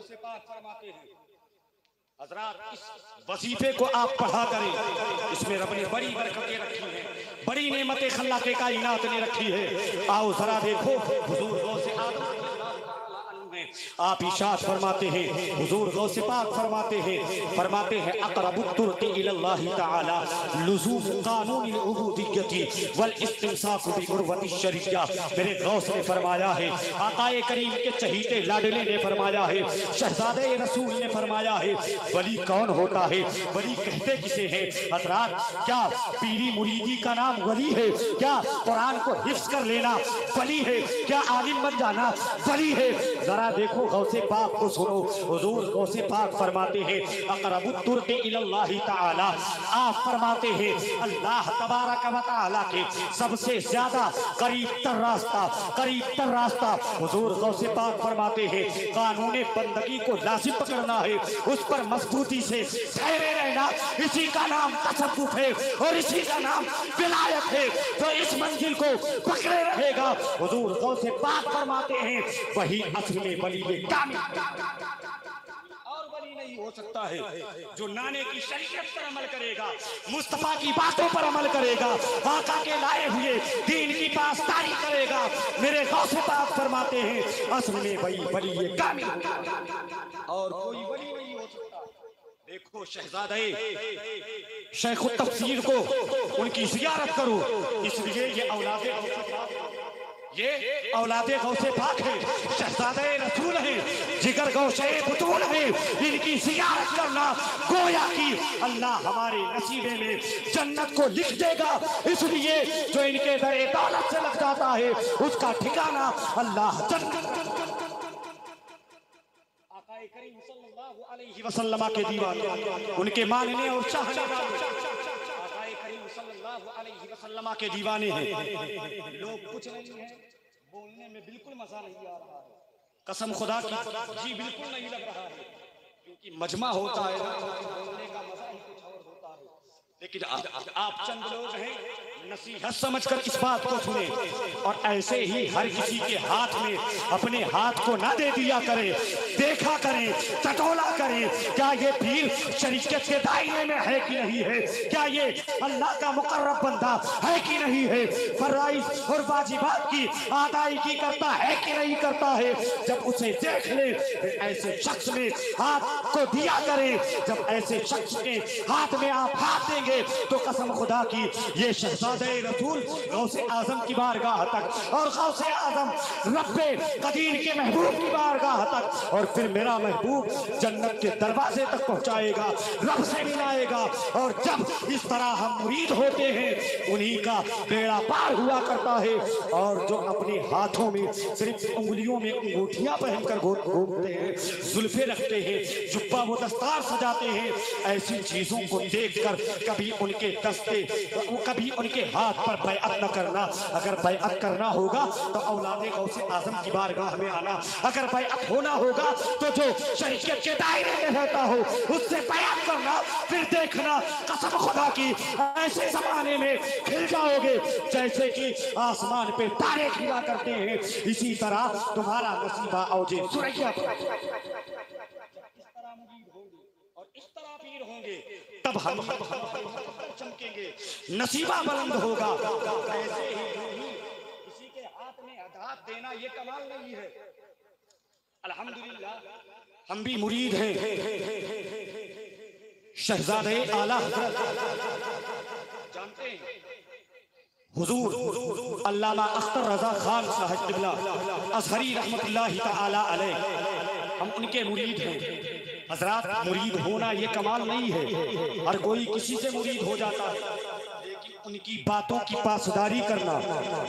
गौसे पाक फरमाते हैं, हज़रात इस वजीफे को आप पढ़ा करें, इसमें रब ने बड़ी बरकतें रखी हैं, बड़ी नेमतें खल्लाक़े कायनात ने रखी है। आओ जरा देखो, हुजूर गौसे आदम आप इशाद फरमाते हैं, हुजूर गौसे पाक फरमाते हैं अक़रबुत तुर्क़ी इलल्लाहि तआला लुज़ूम क़ानूनिल उबूदिय्यति वल इस्तिमसाक बि उर्वति शरिया। मेरे गौस ने फरमाया है, आक़ाए करीम के चहीते लाडले ने फरमाया है, शहज़ादे रसूल ने फरमाया है, वली कौन होता है, वली कहते किसे हैं? हज़रात, क्या पीरी मुरीदी का नाम वली है? क्या कुरान को हिफ्ज़ कर लेना वली है? क्या आलिम बन जाना वली है? जरा देखो गौसे पाक को सुनो, हुजूर गौसे पाक फरमाते हैं अक़रबुत तुर्क़ी इलल्लाहि तआला, आप फरमाते हैं अल्लाह तबारक व तआला के सबसे ज्यादा करीब तर रास्ता हुजूर गौसे पाक फरमाते हैं कानून बंदगी को लाजिम पकड़ना है, उस पर मजबूती से ठहरे रहना, इसी का नाम तसव्वुफ है और इसी का नाम विलायत है। तो इस मंजिल को पकड़े रहेगा, हुजूर गौसे पाक फरमाते हैं वही असली वली कामिल और वली नहीं हो सकता है जो नाने की शरीयत पर अमल करेगा, मुस्तफा की बातों पर अमल करेगा, आका के लाए हुए दीन की पासदारी करेगा। मेरे गौसे पाक फरमाते हैं असल में वही वली कामिल और कोई वली नहीं हो सकता। देखो शहजादे शेख तफसीर को उनकी ज़ियारत करो, इसलिए ये औलादे गौसे पाक है, शहजादे रसूल है, जिगर गौशे बुतून है, इनकी ज़ियारत करना गोया कि अल्लाह हमारे नसीबे में जन्नत को लिख देगा। इसलिए जो इनके दरे दौलत से लग जाता है उसका ठिकाना अल्लाह जन्नत। आक़ाए करीम सल्लल्लाहु अलैहि वसल्लम के दीवाने, उनके मानने और चाहने वाले सल्लल्लाहु अलैहि वसल्लम के दीवाने हैं। लोग कुछ नहीं है, बोलने में बिल्कुल मजा नहीं आ रहा है, कसम खुदा की जी बिल्कुल नहीं लग रहा है, क्योंकि मजमा होता है ना, बोलने का मजा ही कुछ और होता है। लेकिन आप चंद लोग हैं, नसीहत समझकर इस बात को सुने और ऐसे ही हर किसी के हाथ में अपने हाथ को ना दे दिया करें, देखा करें, टटोला करें, क्या ये पीर शरीयत के दायरे में है कि नहीं है, क्या ये अल्लाह का मुकर्रब बंदा है कि नहीं है, फराइज और वाजिबात की अदायगी करता है कि नहीं करता है। जब उसे देख ले ऐसे शख्स में हाथ को दिया करें, जब ऐसे शख्स के हाथ में आप हाथ देंगे तो कसम खुदा की ये शहजादे रसूल गौसे आजम की बारगाह तक और गौसे आजम रब्बे कदीर के महबूब की बारगाह तक और फिर मेरा महबूब जन्नत के दरवाजे तक पहुंचाएगा, रब से मिलाएगा। और जब इस तरह हम मुरीद होते हैं उन्हीं का बेड़ा पार हुआ करता है। और जो अपने हाथों में सिर्फ उंगलियों में अंगूठियां पहनकर घूमते हैं, जुल्फे रखते हैं, जुब्बा व दस्तार सजाते हैं, ऐसी चीजों को देखकर कभी उनके दस्ते कभी उनके हाथ पर बैअत न करना। अगर बैअत करना होगा तो औलादे गौसे आजम की बारगाह में आना, अगर बैअत होना होगा तो जो शरीयत के दायरे में रहता हो उससे बैअत करना। फिर देखना कसम खुदा की ऐसे जमाने में खिल जाओगे जैसे कि आसमान पे तारे खिला करते हैं, इसी तरह तुम्हारा नसीबा औजे सुरैया इस तरह पीर होंगे, तब हम चमकेंगे, नसीबा बुलंद होगा। ऐसे ही किसी के हाथ में हाथ देना ये कमाल नहीं है। अल्हम्दुलिल्लाह हम भी मुरीद हैं शहजादे आला जानते हैं हुजूर अल्लामा अख्तर रजा खान साहब क़िबला अज़हरी रहमतुल्लाहि तआला अलैह, हम उनके मुरीद हैं। हजरात, मुरीद होना ये कमाल नहीं है, हर कोई किसी से मुरीद हो जाता है, लेकिन उनकी बातों की पासदारी करना,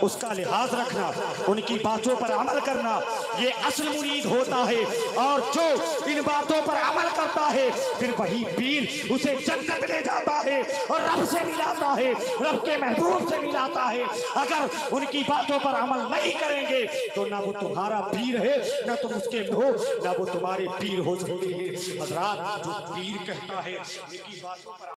उसका लिहाज रखना, उनकी बातों पर अमल करना, ये असल मुरीद होता है। और जो इन बातों पर अमल करता है फिर वही पीर उसे जन्नत ले जाता है और रब से मिलाता है, रब के महबूब से मिलाता है। अगर उनकी बातों पर अमल नहीं करेंगे तो ना वो तुम्हारा पीर है, ना तुम उसके हो, ना वो तुम्हारे पीर हो सकते हैं। हजरात, जो पीर कहता है उनकी बातों पर